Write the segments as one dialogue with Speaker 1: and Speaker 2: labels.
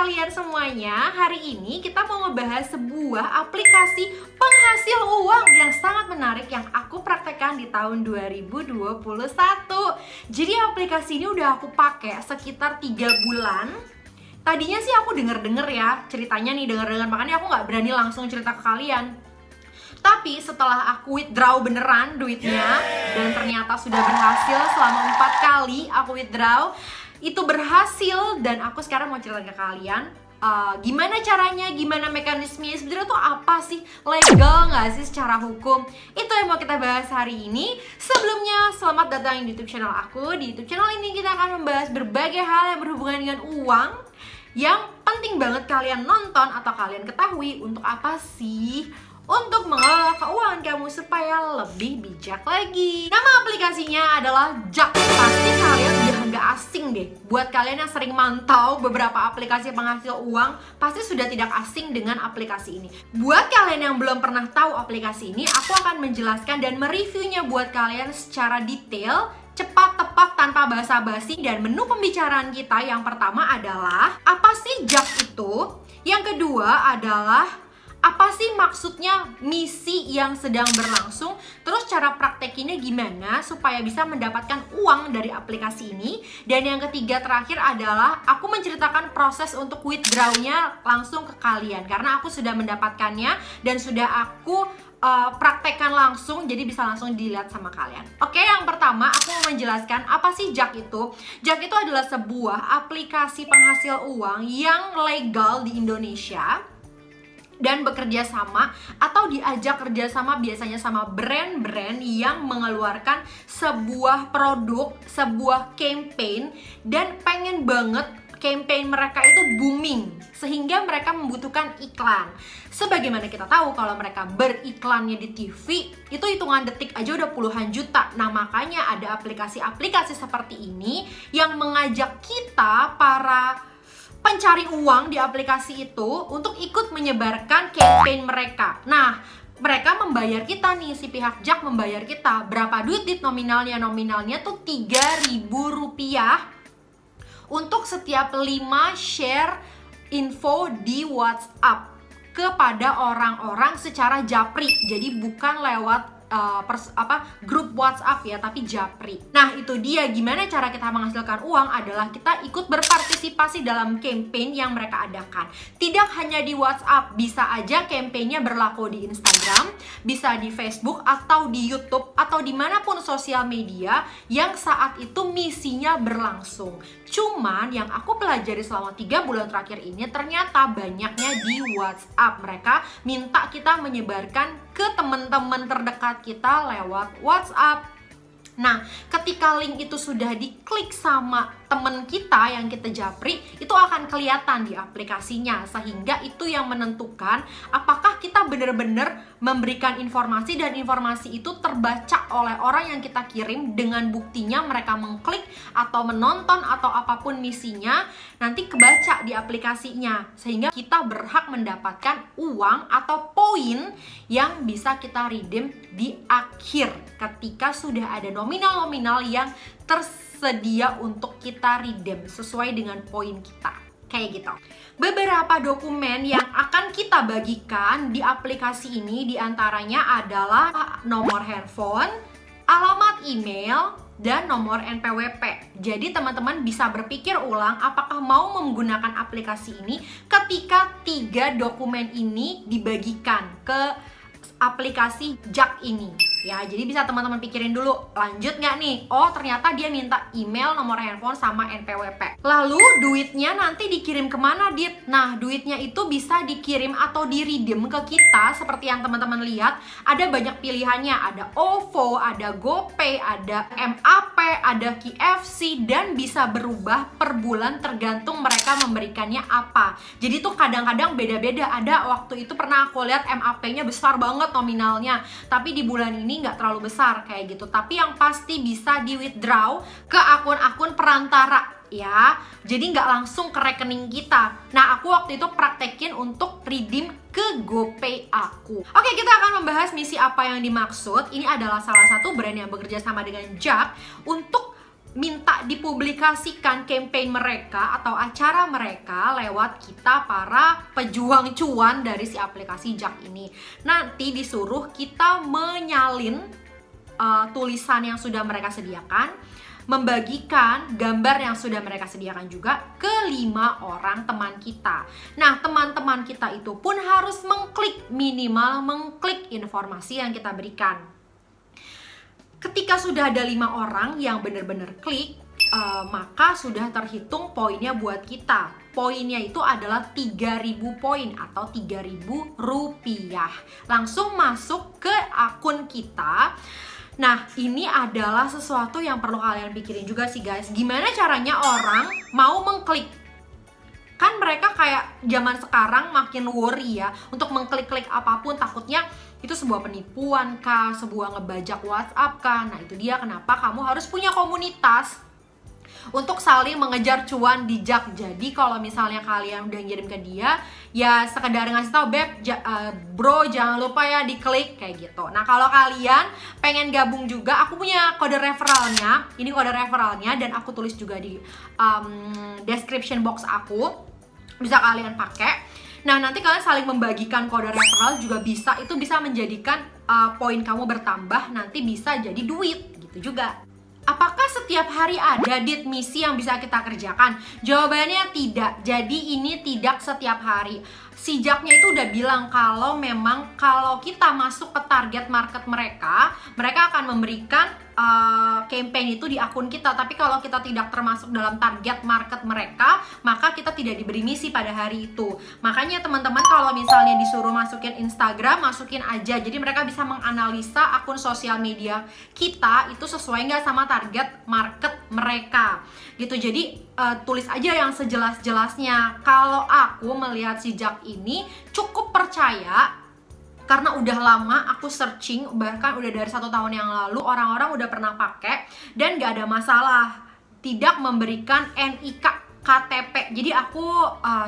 Speaker 1: kalian semuanya. Hari ini kita mau ngebahas sebuah aplikasi penghasil uang yang sangat menarik yang aku praktekkan di tahun 2021. Jadi aplikasi ini udah aku pakai sekitar 3 bulan. Tadinya sih aku denger-denger ya ceritanya nih, denger-denger, makanya aku nggak berani langsung cerita ke kalian. Tapi setelah aku withdraw beneran duitnya, dan ternyata sudah berhasil selama 4 kali aku withdraw, itu berhasil. Dan aku sekarang mau cerita ke kalian gimana caranya, gimana mekanismenya, sebenarnya tuh apa sih, legal nggak sih secara hukum. Itu yang mau kita bahas hari ini. Sebelumnya, selamat datang di YouTube channel aku. Di YouTube channel ini kita akan membahas berbagai hal yang berhubungan dengan uang, yang penting banget kalian nonton atau kalian ketahui. Untuk apa sih? Untuk mengelola keuangan kamu supaya lebih bijak lagi. Nama aplikasinya adalah Jak. Pasti kalian udah nggak asing deh. Buat kalian yang sering mantau beberapa aplikasi penghasil uang, pasti sudah tidak asing dengan aplikasi ini. Buat kalian yang belum pernah tahu aplikasi ini, aku akan menjelaskan dan mereviewnya buat kalian secara detail, cepat, tepat, tanpa basa-basi. Dan menu pembicaraan kita yang pertama adalah apa sih Jak itu? Yang kedua adalah apa sih maksudnya misi yang sedang berlangsung? Terus cara praktekinnya gimana supaya bisa mendapatkan uang dari aplikasi ini? Dan yang ketiga terakhir adalah aku menceritakan proses untuk withdraw-nya langsung ke kalian, karena aku sudah mendapatkannya dan sudah aku praktekkan langsung, jadi bisa langsung dilihat sama kalian. Oke, yang pertama aku mau menjelaskan apa sih Jak itu. Jak itu adalah sebuah aplikasi penghasil uang yang legal di Indonesia dan bekerja sama atau diajak kerjasama biasanya sama brand-brand yang mengeluarkan sebuah produk, sebuah campaign, dan pengen banget campaign mereka itu booming sehingga mereka membutuhkan iklan. Sebagaimana kita tahu kalau mereka beriklannya di TV itu hitungan detik aja udah puluhan juta. Nah, makanya ada aplikasi-aplikasi seperti ini yang mengajak kita para pencari uang di aplikasi itu untuk ikut menyebarkan campaign mereka. Nah, mereka membayar kita nih, si pihak Jak membayar kita. Berapa duit nominalnya? Nominalnya tuh Rp3.000 untuk setiap 5 share info di WhatsApp kepada orang-orang secara japri. Jadi bukan lewat grup WhatsApp ya, tapi japri. Nah, itu dia gimana cara kita menghasilkan uang adalah kita ikut berpartisipasi dalam campaign yang mereka adakan. Tidak hanya di WhatsApp, bisa aja campaignnya berlaku di Instagram, bisa di Facebook atau di YouTube atau dimanapun sosial media yang saat itu misinya berlangsung. Cuman yang aku pelajari selama 3 bulan terakhir ini ternyata banyaknya di WhatsApp. Mereka minta kita menyebarkan ke teman-teman terdekat kita lewat WhatsApp. Nah, ketika link itu sudah diklik sama temen kita yang kita japri, itu akan kelihatan di aplikasinya. Sehingga itu yang menentukan apakah kita benar-benar memberikan informasi dan informasi itu terbaca oleh orang yang kita kirim. Dengan buktinya mereka mengklik atau menonton atau apapun misinya, nanti kebaca di aplikasinya. Sehingga kita berhak mendapatkan uang atau poin yang bisa kita redeem di akhir ketika sudah ada nominal-nominal yang tersedia untuk kita redeem sesuai dengan poin kita. Kayak gitu. Beberapa dokumen yang akan kita bagikan di aplikasi ini diantaranya adalah nomor handphone, alamat email, dan nomor NPWP. Jadi teman-teman bisa berpikir ulang apakah mau menggunakan aplikasi ini ketika 3 dokumen ini dibagikan ke aplikasi Jak ini. Ya, jadi bisa teman-teman pikirin dulu, lanjut nggak nih? Oh, ternyata dia minta email, nomor handphone, sama NPWP. Lalu duitnya nanti dikirim kemana, Dit? Nah, duitnya itu bisa dikirim atau di-redeem ke kita. Seperti yang teman-teman lihat, ada banyak pilihannya. Ada OVO, ada GoPay, ada MAP, ada KFC, dan bisa berubah per bulan tergantung mereka memberikannya apa. Jadi tuh kadang-kadang beda-beda. Ada waktu itu pernah aku lihat MAP-nya besar banget nominalnya, tapi di bulan ini nggak terlalu besar kayak gitu. Tapi yang pasti bisa di withdraw ke akun-akun perantara ya, jadi nggak langsung ke rekening kita. Nah, aku waktu itu praktekin untuk redeem ke GoPay aku. Oke, kita akan membahas misi apa yang dimaksud. Ini adalah salah satu brand yang bekerja sama dengan Jak untuk minta dipublikasikan campaign mereka atau acara mereka lewat kita para pejuang cuan dari si aplikasi JAK ini. Nanti disuruh kita menyalin tulisan yang sudah mereka sediakan, membagikan gambar yang sudah mereka sediakan juga ke 5 orang teman kita. Nah, teman-teman kita itu pun harus minimal mengklik informasi yang kita berikan. Ketika sudah ada 5 orang yang benar-benar klik, maka sudah terhitung poinnya buat kita. Poinnya itu adalah 3.000 poin atau 3.000 rupiah. Langsung masuk ke akun kita. Nah, ini adalah sesuatu yang perlu kalian pikirin juga sih guys. Gimana caranya orang mau mengklik? Kan mereka kayak zaman sekarang makin worry ya untuk mengklik-klik apapun, takutnya itu sebuah penipuan kah, sebuah ngebajak WhatsApp kah. Nah, itu dia kenapa kamu harus punya komunitas untuk saling mengejar cuan di JAK. Jadi kalau misalnya kalian udah ngirim ke dia, ya sekedar ngasih tau, beb, bro jangan lupa ya diklik kayak gitu. Nah, kalau kalian pengen gabung juga, aku punya kode referralnya. Ini kode referralnya dan aku tulis juga di description box aku, bisa kalian pakai. Nah, nanti kalian saling membagikan kode referral juga bisa. Itu bisa menjadikan poin kamu bertambah, nanti bisa jadi duit gitu juga. Apakah setiap hari ada dit misi yang bisa kita kerjakan? Jawabannya tidak. Jadi ini tidak setiap hari. Si JAK-nya itu udah bilang kalau memang kalau kita masuk ke target market mereka akan memberikan campaign itu di akun kita. Tapi kalau kita tidak termasuk dalam target market mereka, maka kita tidak diberi misi pada hari itu. Makanya teman-teman kalau misalnya disuruh masukin Instagram, masukin aja. Jadi mereka bisa menganalisa akun sosial media kita itu sesuai nggak sama target market mereka gitu. Jadi tulis aja yang sejelas-jelasnya. Kalau aku melihat si JAK ini cukup percaya, karena udah lama aku searching, bahkan udah dari 1 tahun yang lalu orang-orang udah pernah pakai dan gak ada masalah, tidak memberikan NIK KTP. Jadi aku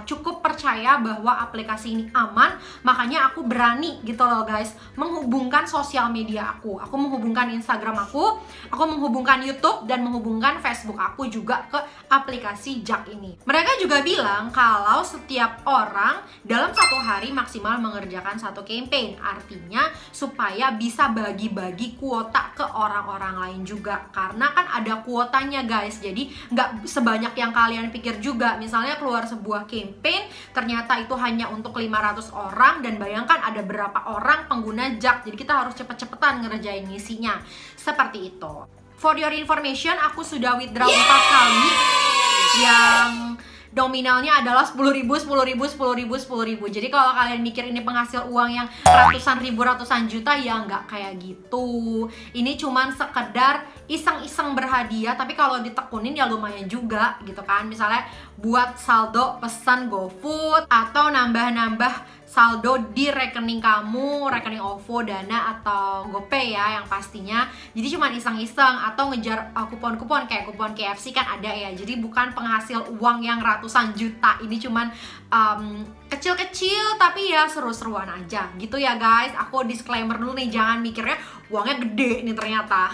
Speaker 1: cukup percaya bahwa aplikasi ini aman, makanya aku berani gitu loh guys menghubungkan sosial media aku menghubungkan Instagram aku menghubungkan YouTube dan menghubungkan Facebook aku juga ke aplikasi JAK ini. Mereka juga bilang kalau setiap orang dalam 1 hari maksimal mengerjakan 1 campaign, artinya supaya bisa bagi-bagi kuota ke orang-orang lain juga, karena kan ada kuotanya guys. Jadi nggak sebanyak yang kalian pikir juga. Misalnya keluar sebuah campaign ternyata itu hanya untuk 500 orang, dan bayangkan ada berapa orang pengguna JAK. Jadi kita harus cepet-cepetan ngerjain misinya. Seperti itu. For your information, aku sudah withdraw 4 kali yang nominalnya adalah 10.000, 10.000, 10.000, 10.000. Jadi kalau kalian mikir ini penghasil uang yang ratusan ribu, ratusan juta, ya nggak kayak gitu. Ini cuman sekedar iseng-iseng berhadiah, tapi kalau ditekunin ya lumayan juga gitu kan. Misalnya buat saldo pesan GoFood atau nambah-nambah saldo di rekening kamu, rekening OVO, Dana, atau GoPay ya yang pastinya. Jadi cuma iseng-iseng atau ngejar kupon-kupon kayak kupon KFC kan ada ya. Jadi bukan penghasil uang yang ratusan juta. Ini cuman kecil-kecil tapi ya seru-seruan aja gitu ya guys. Aku disclaimer dulu nih, jangan mikirnya uangnya gede nih ternyata.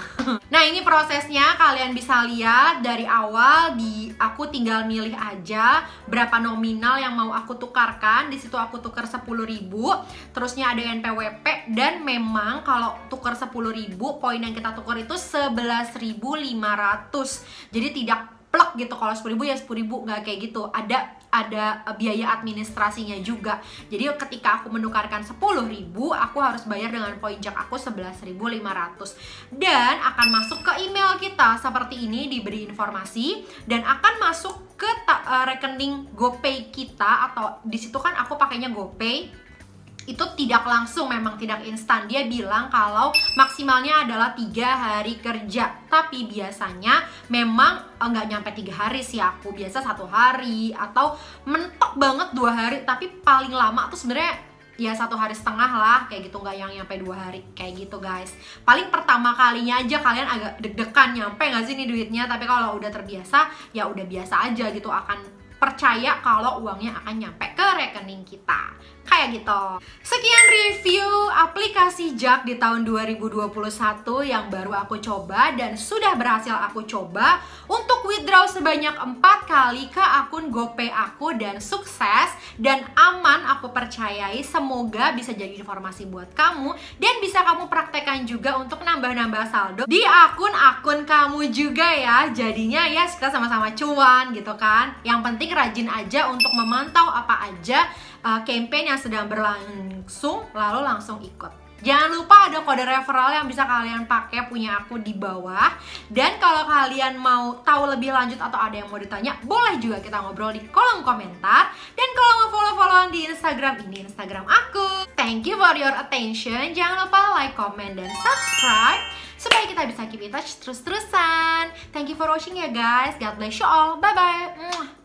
Speaker 1: Nah, ini prosesnya kalian bisa lihat dari awal. Aku tinggal milih aja berapa nominal yang mau aku tukarkan. Di situ aku tukar 10.000, terusnya ada NPWP, dan memang kalau tukar 10.000, poin yang kita tukar itu 11.500. Jadi tidak plek gitu. Kalau 10.000 ya 10.000, nggak kayak gitu. Ada biaya administrasinya juga. Jadi ketika aku menukarkan 10.000, aku harus bayar dengan poin JAK aku 11.500, dan akan masuk ke email kita seperti ini, diberi informasi, dan akan masuk ke rekening GoPay kita. Atau di situ kan aku pakainya GoPay. Itu tidak langsung, memang tidak instan. Dia bilang kalau maksimalnya adalah 3 hari kerja. Tapi biasanya memang nggak nyampe 3 hari sih aku. Biasa 1 hari atau mentok banget 2 hari. Tapi paling lama tuh sebenarnya ya 1,5 hari lah kayak gitu, nggak yang nyampe 2 hari kayak gitu guys. Paling pertama kalinya aja kalian agak deg-degan nyampe nggak sih nih duitnya. Tapi kalau udah terbiasa ya udah biasa aja gitu, akan percaya kalau uangnya akan nyampe ke rekening kita. Kayak gitu. Sekian review aplikasi JAK di tahun 2021 yang baru aku coba dan sudah berhasil aku coba untuk withdraw sebanyak 4 kali ke akun GoPay aku dan sukses dan aman, aku percayai. Semoga bisa jadi informasi buat kamu dan bisa kamu praktekkan juga untuk nambah-nambah saldo di akun-akun kamu juga ya. Jadinya ya kita sama-sama cuan gitu kan. Yang penting rajin aja untuk memantau apa aja campaign yang sedang berlangsung, lalu langsung ikut. Jangan lupa ada kode referral yang bisa kalian pakai punya aku di bawah. Dan kalau kalian mau tahu lebih lanjut atau ada yang mau ditanya, boleh juga kita ngobrol di kolom komentar. Dan kalau mau follow-followan di Instagram, ini Instagram aku. Thank you for your attention. Jangan lupa like, comment, dan subscribe supaya kita bisa keep in touch terus-terusan. Thank you for watching ya guys. God bless you all. Bye-bye.